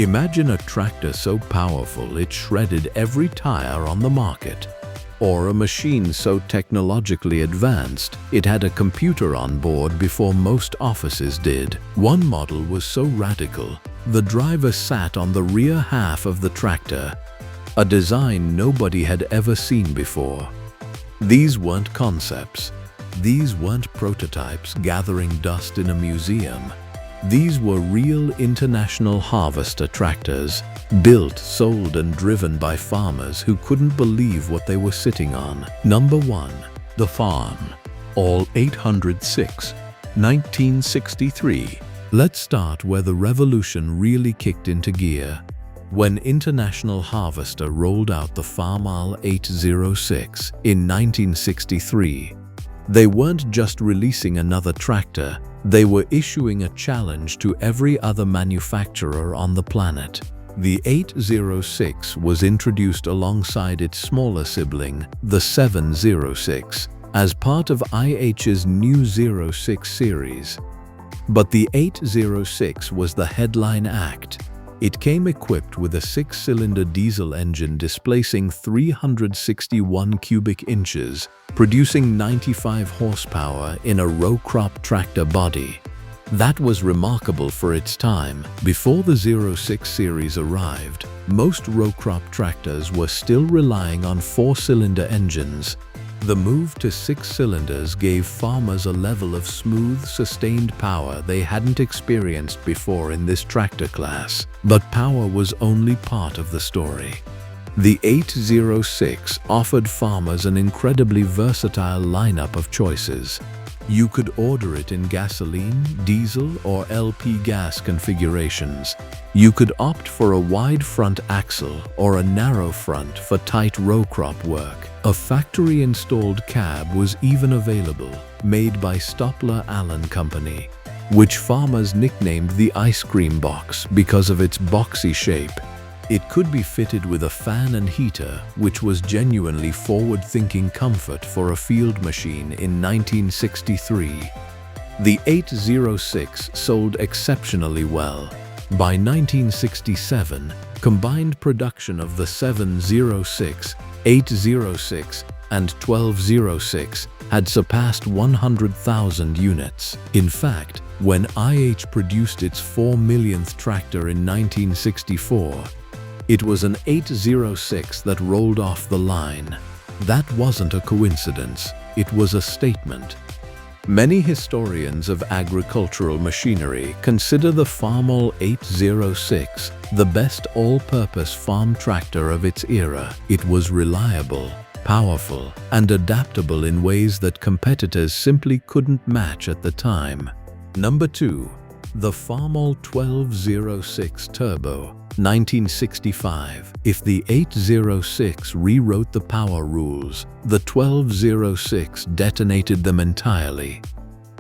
Imagine a tractor so powerful it shredded every tire on the market. Or a machine so technologically advanced it had a computer on board before most offices did. One model was so radical, the driver sat on the rear half of the tractor, a design nobody had ever seen before. These weren't concepts. These weren't prototypes gathering dust in a museum. These were real international harvester tractors, built, sold, and driven by farmers who couldn't believe what they were sitting on. Number 1. The Farmall 806, 1963. Let's start where the revolution really kicked into gear. When International Harvester rolled out the Farmall 806 in 1963, they weren't just releasing another tractor, they were issuing a challenge to every other manufacturer on the planet. The 806 was introduced alongside its smaller sibling, the 706, as part of IH's new 06 series. But the 806 was the headline act. It came equipped with a 6-cylinder diesel engine displacing 361 cubic inches, producing 95 horsepower in a row crop tractor body. That was remarkable for its time. Before the 06 series arrived, most row crop tractors were still relying on 4-cylinder engines. The move to 6 cylinders gave farmers a level of smooth, sustained power they hadn't experienced before in this tractor class. But power was only part of the story. The 806 offered farmers an incredibly versatile lineup of choices. You could order it in gasoline, diesel, or LP gas configurations. You could opt for a wide front axle or a narrow front for tight row crop work. A factory-installed cab was even available, made by Stopler Allen Company, which farmers nicknamed the ice cream box because of its boxy shape. It could be fitted with a fan and heater, which was genuinely forward-thinking comfort for a field machine in 1963. The 806 sold exceptionally well. By 1967, combined production of the 706, 806, and 1206 had surpassed 100,000 units. In fact, when IH produced its 4 millionth tractor in 1964, it was an 806 that rolled off the line. That wasn't a coincidence, it was a statement. Many historians of agricultural machinery consider the Farmall 806 the best all-purpose farm tractor of its era. It was reliable, powerful, and adaptable in ways that competitors simply couldn't match at the time. Number 2. The Farmall 1206 Turbo, 1965. If the 806 rewrote the power rules, the 1206 detonated them entirely.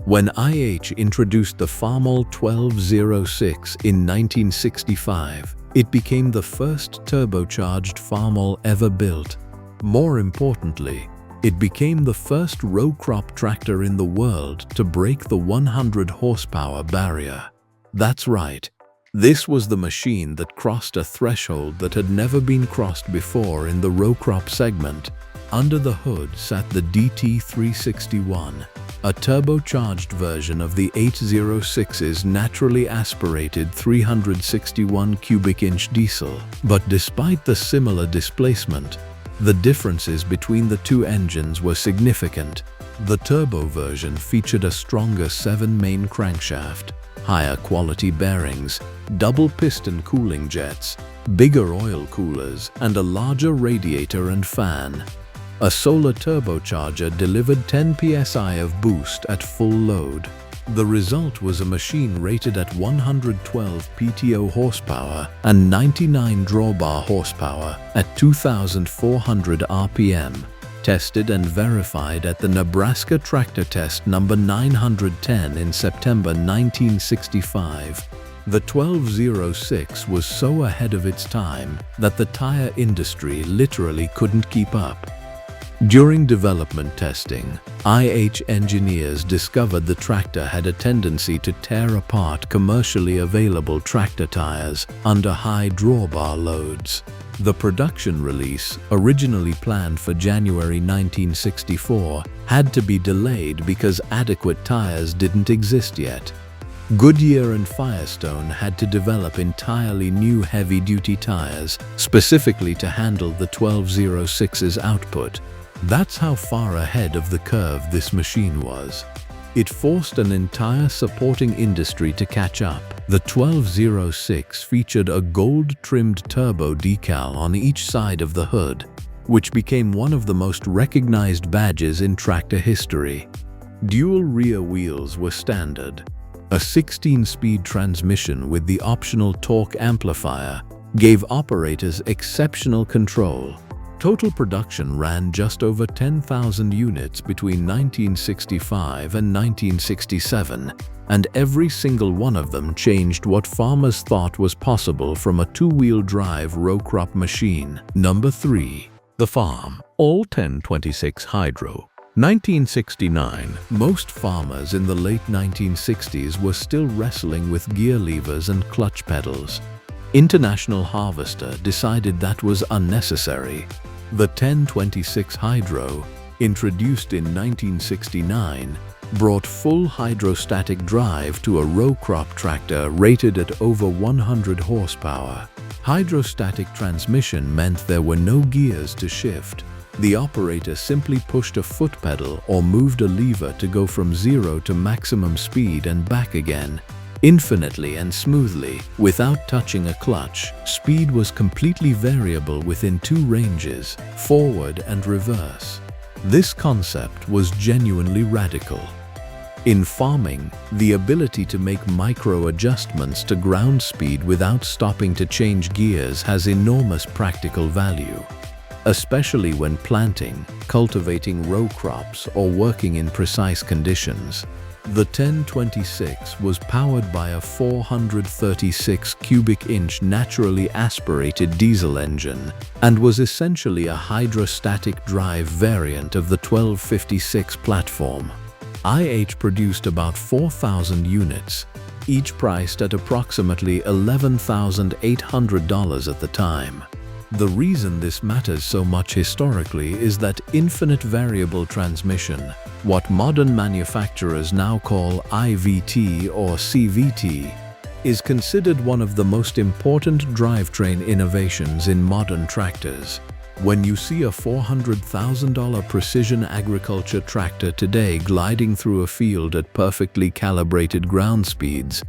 When IH introduced the Farmall 1206 in 1965, it became the first turbocharged Farmall ever built. More importantly, it became the first row crop tractor in the world to break the 100 horsepower barrier. That's right. This was the machine that crossed a threshold that had never been crossed before in the row crop segment. Under the hood sat the DT361, a turbocharged version of the 806's naturally aspirated 361 cubic inch diesel. But despite the similar displacement, the differences between the two engines were significant. The turbo version featured a stronger 7-main crankshaft, higher quality bearings, double piston cooling jets, bigger oil coolers, and a larger radiator and fan. A solar turbocharger delivered 10 psi of boost at full load. The result was a machine rated at 112 PTO horsepower and 99 drawbar horsepower at 2,400 RPM, tested and verified at the Nebraska Tractor Test number 910 in September 1965. The 1206 was so ahead of its time that the tire industry literally couldn't keep up. During development testing, IH engineers discovered the tractor had a tendency to tear apart commercially available tractor tires under high drawbar loads. The production release, originally planned for January 1964, had to be delayed because adequate tires didn't exist yet. Goodyear and Firestone had to develop entirely new heavy-duty tires, specifically to handle the 1206's output. That's how far ahead of the curve this machine was. It forced an entire supporting industry to catch up. The 1206 featured a gold-trimmed turbo decal on each side of the hood, which became one of the most recognized badges in tractor history. Dual rear wheels were standard. A 16-speed transmission with the optional torque amplifier gave operators exceptional control. Total production ran just over 10,000 units between 1965 and 1967, and every single one of them changed what farmers thought was possible from a two-wheel drive row crop machine. Number 3. The Farmall 1026 Hydro. 1969. Most farmers in the late 1960s were still wrestling with gear levers and clutch pedals. International Harvester decided that was unnecessary. The 1026 Hydro, introduced in 1969, brought full hydrostatic drive to a row crop tractor rated at over 100 horsepower. Hydrostatic transmission meant there were no gears to shift. The operator simply pushed a foot pedal or moved a lever to go from 0 to maximum speed and back again, infinitely and smoothly, without touching a clutch. Speed was completely variable within two ranges, forward and reverse. This concept was genuinely radical. In farming, the ability to make micro adjustments to ground speed without stopping to change gears has enormous practical value, especially when planting, cultivating row crops, or working in precise conditions. The 1026 was powered by a 436 cubic inch naturally aspirated diesel engine and was essentially a hydrostatic drive variant of the 1256 platform. IH produced about 4,000 units, each priced at approximately $11,800 at the time. The reason this matters so much historically is that infinite variable transmission, what modern manufacturers now call IVT or CVT, is considered one of the most important drivetrain innovations in modern tractors. When you see a $400,000 precision agriculture tractor today gliding through a field at perfectly calibrated ground speeds,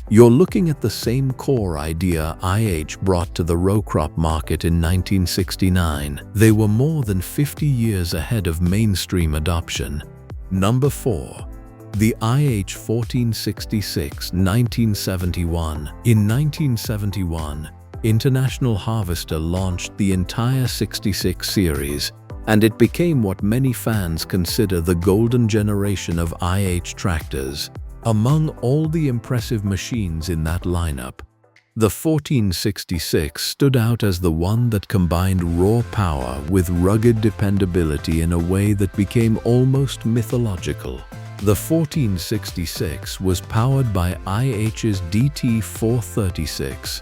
you're looking at the same core idea IH brought to the row crop market in 1969. They were more than 50 years ahead of mainstream adoption. Number 4. The IH 1466 1971. In 1971, International Harvester launched the entire 66 series, and it became what many fans consider the golden generation of IH tractors. Among all the impressive machines in that lineup, the 1466 stood out as the one that combined raw power with rugged dependability in a way that became almost mythological. The 1466 was powered by IH's DT436,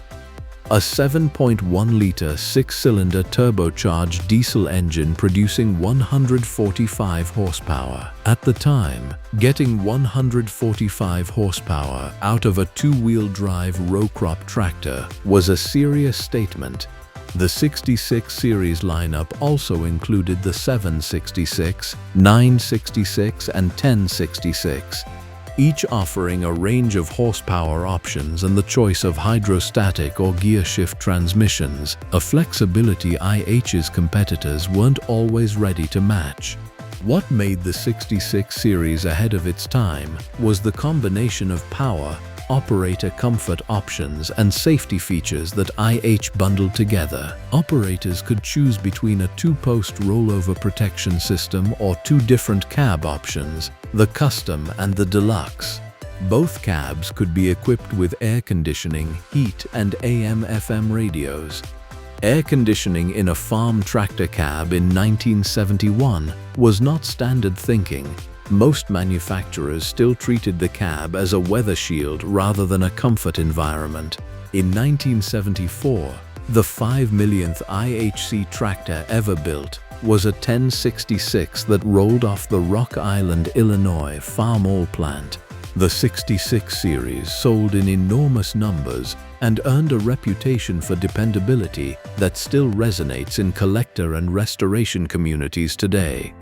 a 7.1-liter six-cylinder turbocharged diesel engine producing 145 horsepower. At the time, getting 145 horsepower out of a two-wheel drive row crop tractor was a serious statement. The 66 series lineup also included the 766, 966, and 1066. Each offering a range of horsepower options and the choice of hydrostatic or gear shift transmissions, a flexibility IH's competitors weren't always ready to match. What made the 66 series ahead of its time was the combination of power, operator comfort options, and safety features that IH bundled together. Operators could choose between a two-post rollover protection system or two different cab options, the Custom and the Deluxe. Both cabs could be equipped with air conditioning, heat, and AM/FM radios. Air conditioning in a farm tractor cab in 1971 was not standard thinking. Most manufacturers still treated the cab as a weather shield rather than a comfort environment. In 1974, the 5 millionth IHC tractor ever built was a 1066 that rolled off the Rock Island, Illinois Farmall plant. The 66 series sold in enormous numbers and earned a reputation for dependability that still resonates in collector and restoration communities today.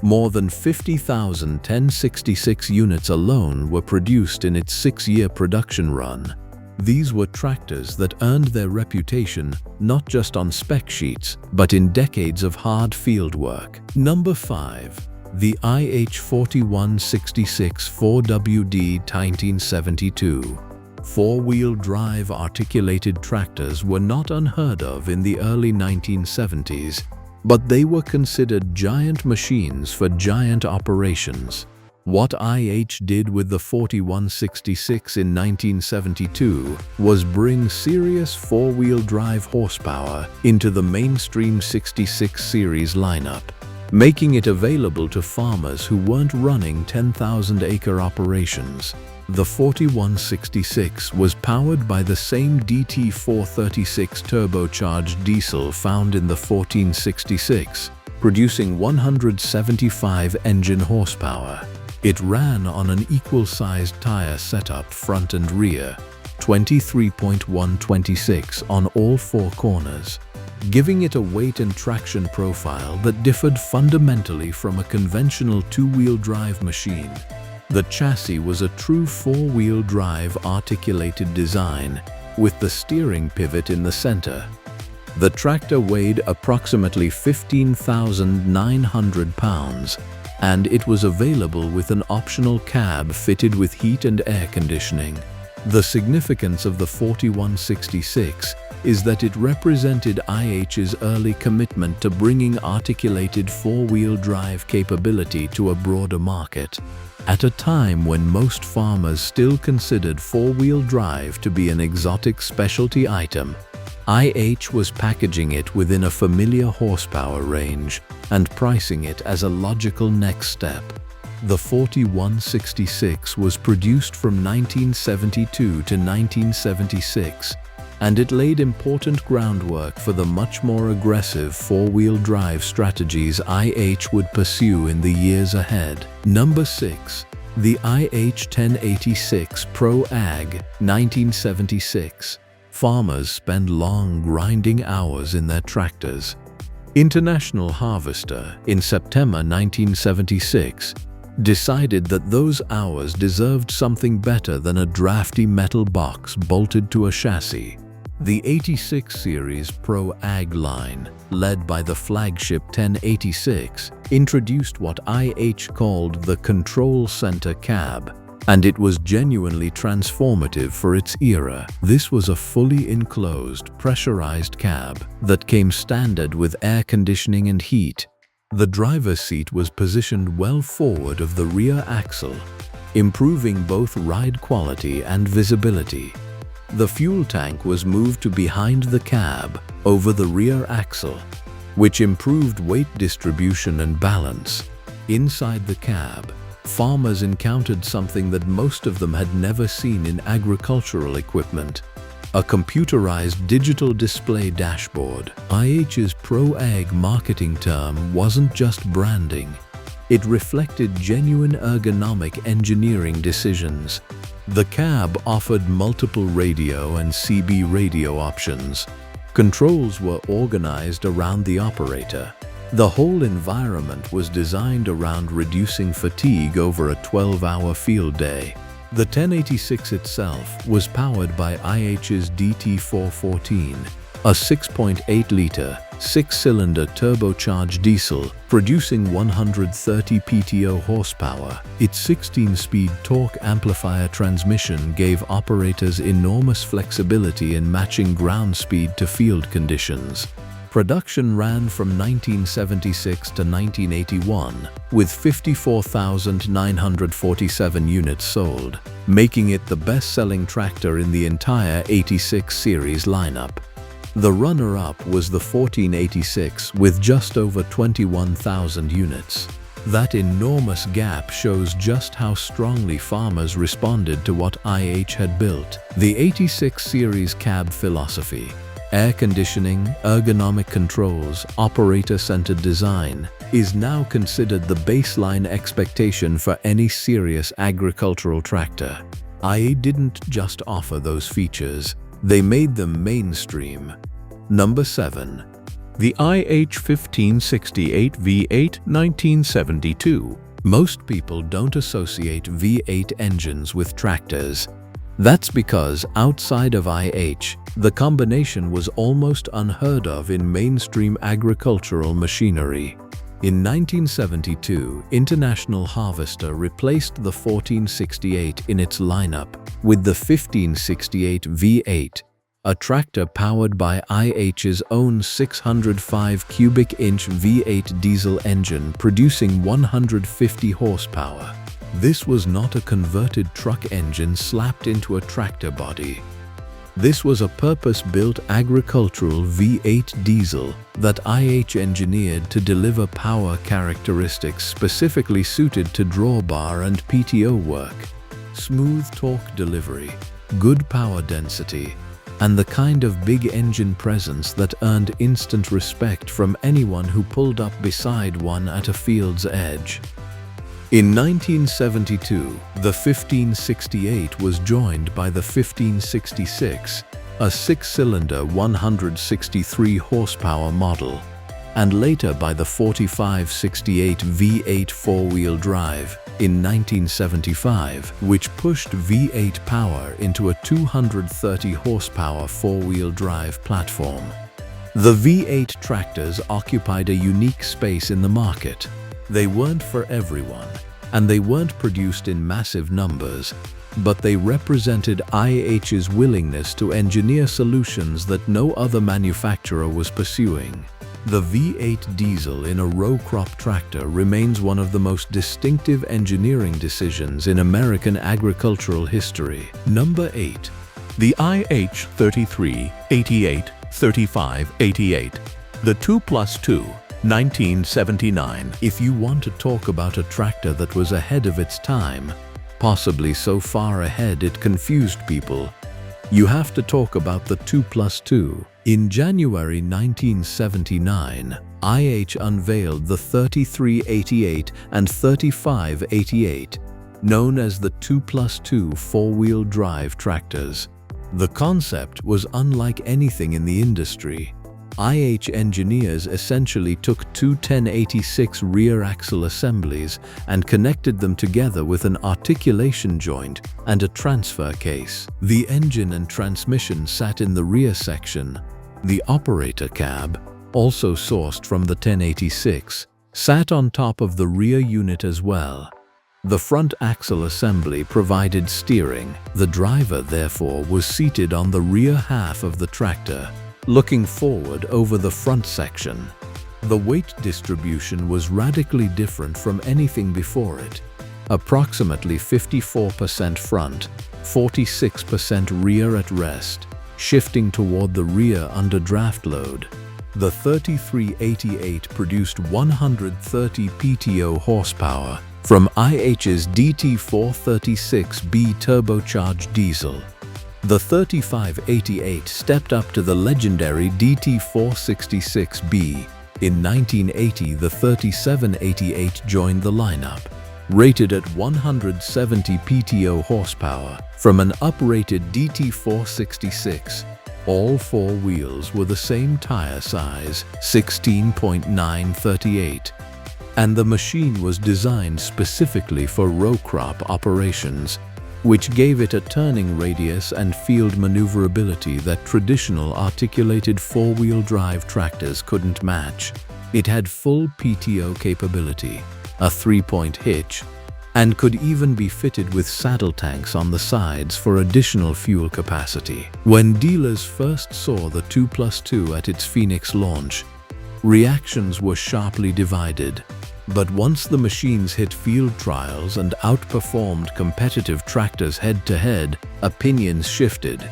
More than 50,000 1066 units alone were produced in its 6-year production run. These were tractors that earned their reputation not just on spec sheets, but in decades of hard field work. Number 5. The IH4166 4WD 1972. Four-wheel drive articulated tractors were not unheard of in the early 1970s, but they were considered giant machines for giant operations. What IH did with the 4166 in 1972 was bring serious four-wheel drive horsepower into the mainstream 66 series lineup, making it available to farmers who weren't running 10,000-acre operations. The 4166 was powered by the same DT436 turbocharged diesel found in the 1466, producing 175 engine horsepower. It ran on an equal-sized tire setup front and rear, 23.126 on all four corners, giving it a weight and traction profile that differed fundamentally from a conventional two-wheel drive machine. The chassis was a true four-wheel drive articulated design, with the steering pivot in the center. The tractor weighed approximately 15,900 pounds, and it was available with an optional cab fitted with heat and air conditioning. The significance of the 4166 is that it represented IH's early commitment to bringing articulated four-wheel drive capability to a broader market. At a time when most farmers still considered four-wheel drive to be an exotic specialty item, IH was packaging it within a familiar horsepower range and pricing it as a logical next step. The 4166 was produced from 1972 to 1976, and it laid important groundwork for the much more aggressive four-wheel drive strategies IH would pursue in the years ahead. Number 6. The IH 1086 Pro Ag 1976. Farmers spend long grinding hours in their tractors. International Harvester, in September 1976, decided that those hours deserved something better than a drafty metal box bolted to a chassis. The 86 Series Pro Ag line, led by the flagship 1086, introduced what IH called the Control Center Cab, and it was genuinely transformative for its era. This was a fully enclosed, pressurized cab that came standard with air conditioning and heat. The driver's seat was positioned well forward of the rear axle, improving both ride quality and visibility. The fuel tank was moved to behind the cab, over the rear axle, which improved weight distribution and balance. Inside the cab, farmers encountered something that most of them had never seen in agricultural equipment: a computerized digital display dashboard. IH's Pro Ag marketing term wasn't just branding. It reflected genuine ergonomic engineering decisions. The cab offered multiple radio and CB radio options. Controls were organized around the operator. The whole environment was designed around reducing fatigue over a 12-hour field day. The 1086 itself was powered by IH's DT414, a 6.8-liter, 6-cylinder turbocharged diesel producing 130 PTO horsepower. Its 16-speed torque amplifier transmission gave operators enormous flexibility in matching ground speed to field conditions. Production ran from 1976 to 1981, with 54,947 units sold, making it the best-selling tractor in the entire 86 series lineup. The runner-up was the 1486 with just over 21,000 units. That enormous gap shows just how strongly farmers responded to what IH had built. The 86 series cab philosophy, air conditioning, ergonomic controls, operator-centered design, is now considered the baseline expectation for any serious agricultural tractor. IH didn't just offer those features, they made them mainstream. Number 7. The IH 1568 V8 1972. Most people don't associate V8 engines with tractors. That's because outside of IH, the combination was almost unheard of in mainstream agricultural machinery. In 1972, International Harvester replaced the 1468 in its lineup with the 1568 V8, a tractor powered by IH's own 605 cubic inch V8 diesel engine producing 150 horsepower. This was not a converted truck engine slapped into a tractor body. This was a purpose-built agricultural V8 diesel that IH engineered to deliver power characteristics specifically suited to drawbar and PTO work, smooth torque delivery, good power density, and the kind of big engine presence that earned instant respect from anyone who pulled up beside one at a field's edge. In 1972, the 1568 was joined by the 1566, a 6-cylinder 163 horsepower model, and later by the 4568 V8 four-wheel drive in 1975, which pushed V8 power into a 230 horsepower four-wheel drive platform. The V8 tractors occupied a unique space in the market. They weren't for everyone, and they weren't produced in massive numbers, but they represented IH's willingness to engineer solutions that no other manufacturer was pursuing. The V8 diesel in a row crop tractor remains one of the most distinctive engineering decisions in American agricultural history. Number 8. The IH 3388 3588. The 2+2. 1979. If you want to talk about a tractor that was ahead of its time, possibly so far ahead it confused people, you have to talk about the 2+2. In January 1979, IH unveiled the 3388 and 3588, known as the 2+2 four-wheel drive tractors. The concept was unlike anything in the industry. IH engineers essentially took two 1086 rear axle assemblies and connected them together with an articulation joint and a transfer case. The engine and transmission sat in the rear section. The operator cab, also sourced from the 1086, sat on top of the rear unit as well. The front axle assembly provided steering. The driver, therefore, was seated on the rear half of the tractor, looking forward over the front section. The weight distribution was radically different from anything before it. Approximately 54% front, 46% rear at rest, shifting toward the rear under draft load. The 3388 produced 130 PTO horsepower from IH's DT436B turbocharged diesel. The 3588 stepped up to the legendary DT466B. In 1980, the 3788 joined the lineup, rated at 170 PTO horsepower from an uprated DT466. All four wheels were the same tire size, 16.938, and the machine was designed specifically for row crop operations, which gave it a turning radius and field maneuverability that traditional articulated four-wheel drive tractors couldn't match. It had full PTO capability, a 3-point hitch, and could even be fitted with saddle tanks on the sides for additional fuel capacity. When dealers first saw the 2+2 at its Phoenix launch, reactions were sharply divided. But once the machines hit field trials and outperformed competitive tractors head-to-head, opinions shifted.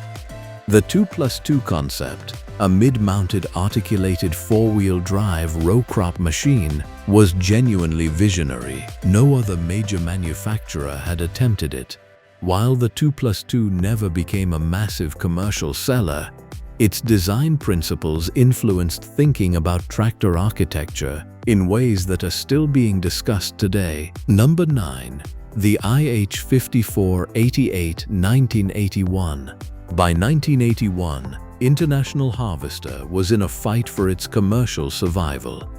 The 2+2 concept, a mid-mounted articulated four-wheel drive row crop machine, was genuinely visionary. No other major manufacturer had attempted it. While the 2+2 never became a massive commercial seller, its design principles influenced thinking about tractor architecture in ways that are still being discussed today. Number 9. The IH5488 1981. By 1981, International Harvester was in a fight for its commercial survival.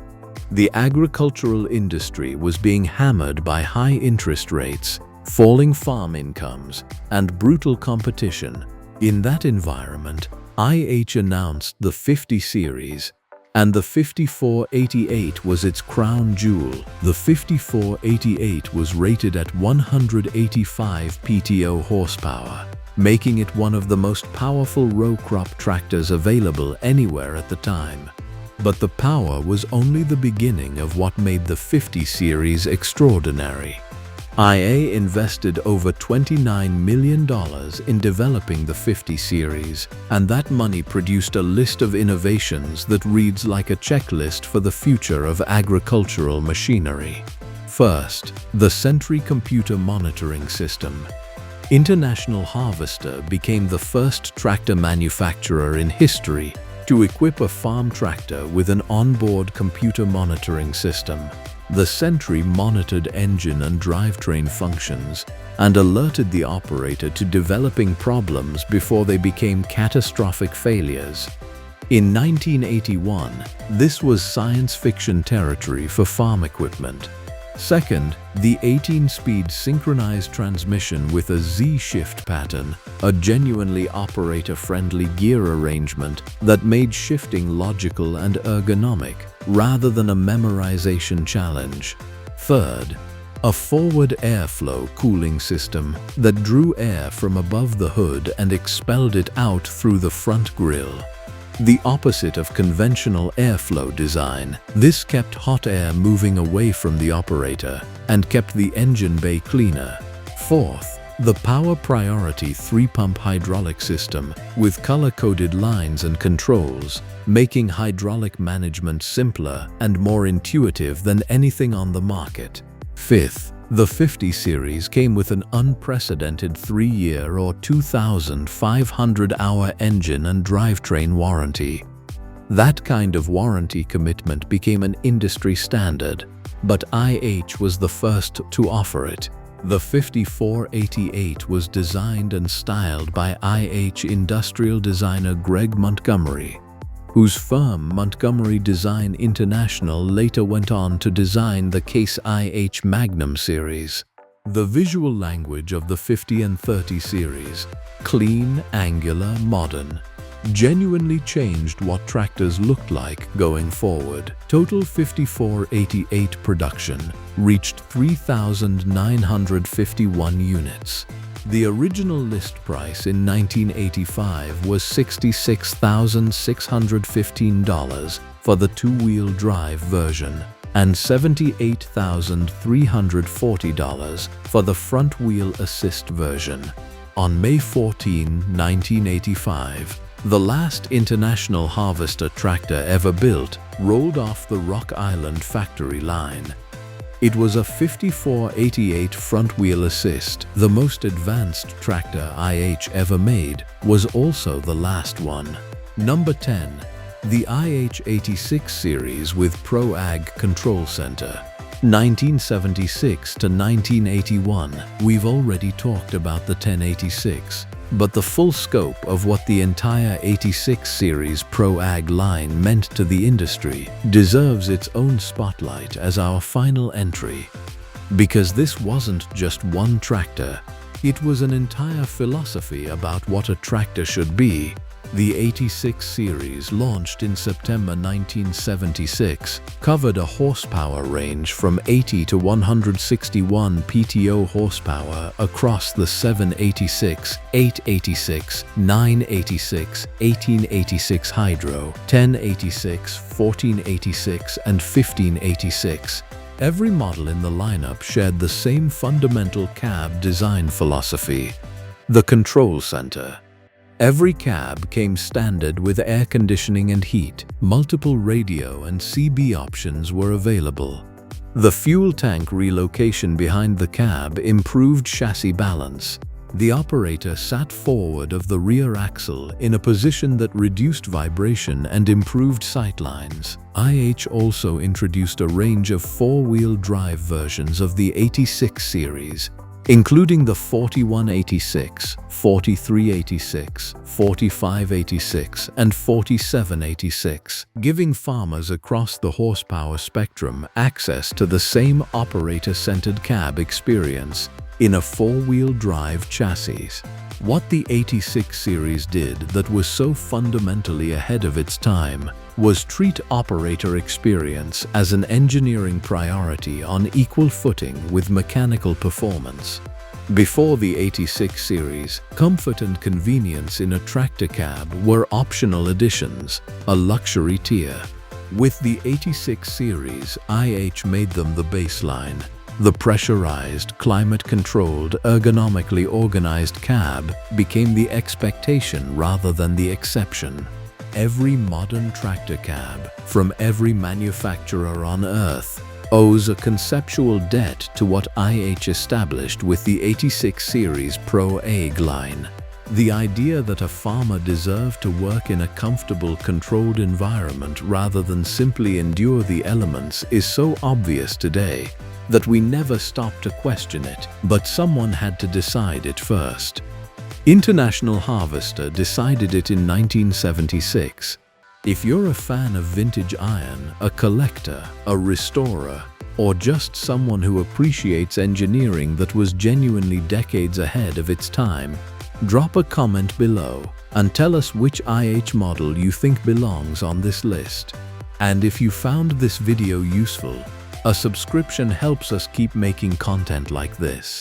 The agricultural industry was being hammered by high interest rates, falling farm incomes, and brutal competition. In that environment, IH announced the 50 series, and the 5488 was its crown jewel. The 5488 was rated at 185 PTO horsepower, making it one of the most powerful row crop tractors available anywhere at the time. But the power was only the beginning of what made the 50 series extraordinary. IA invested over $29 million in developing the 50 series, and that money produced a list of innovations that reads like a checklist for the future of agricultural machinery. First, the Sentry computer monitoring system. International Harvester became the first tractor manufacturer in history to equip a farm tractor with an onboard computer monitoring system. The Sentry monitored engine and drivetrain functions and alerted the operator to developing problems before they became catastrophic failures. In 1981, this was science fiction territory for farm equipment. Second, the 18-speed synchronized transmission with a Z-shift pattern, a genuinely operator-friendly gear arrangement that made shifting logical and ergonomic, rather than a memorization challenge. Third, a forward airflow cooling system that drew air from above the hood and expelled it out through the front grille. The opposite of conventional airflow design, this kept hot air moving away from the operator and kept the engine bay cleaner. Fourth, the Power Priority 3-pump hydraulic system with color-coded lines and controls, making hydraulic management simpler and more intuitive than anything on the market. Fifth, the 50 series came with an unprecedented 3-year or 2,500-hour engine and drivetrain warranty. That kind of warranty commitment became an industry standard, but IH was the first to offer it. The 5488 was designed and styled by IH industrial designer Greg Montgomery, whose firm Montgomery Design International later went on to design the Case IH Magnum series. The visual language of the 50 and 30 series, clean, angular, modern, genuinely changed what tractors looked like going forward. Total 5488 production reached 3,951 units. The original list price in 1985 was $66,615 for the two-wheel drive version and $78,340 for the front-wheel assist version. On May 14, 1985, the last International Harvester tractor ever built rolled off the Rock Island factory line. It was a 5488 front-wheel assist. The most advanced tractor IH ever made was also the last one. Number 10. The IH86 series with Pro Ag Control Center. 1976 to 1981. We've already talked about the 1086, but the full scope of what the entire 86 series Pro Ag line meant to the industry deserves its own spotlight as our final entry. Because this wasn't just one tractor, it was an entire philosophy about what a tractor should be. The 86 series, launched in September 1976, covered a horsepower range from 80 to 161 PTO horsepower across the 786, 886, 986, 1886 Hydro, 1086, 1486, and 1586. Every model in the lineup shared the same fundamental cab design philosophy: the control center. Every cab came standard with air conditioning and heat. Multiple radio and CB options were available. The fuel tank relocation behind the cab improved chassis balance. The operator sat forward of the rear axle in a position that reduced vibration and improved sightlines. IH also introduced a range of four-wheel drive versions of the 86 series, including the 4186, 4386, 4586, and 4786, giving farmers across the horsepower spectrum access to the same operator-centered cab experience in a four-wheel drive chassis. What the 86 series did that was so fundamentally ahead of its time was treat operator experience as an engineering priority on equal footing with mechanical performance. Before the 86 series, comfort and convenience in a tractor cab were optional additions, a luxury tier. With the 86 series, IH made them the baseline. The pressurized, climate-controlled, ergonomically organized cab became the expectation rather than the exception. Every modern tractor cab, from every manufacturer on Earth, owes a conceptual debt to what IH established with the 86 series Pro AG line. The idea that a farmer deserved to work in a comfortable, controlled environment rather than simply endure the elements is so obvious today that we never stop to question it, but someone had to decide it first. International Harvester decided it in 1976. If you're a fan of vintage iron, a collector, a restorer, or just someone who appreciates engineering that was genuinely decades ahead of its time, drop a comment below and tell us which IH model you think belongs on this list. And if you found this video useful, a subscription helps us keep making content like this.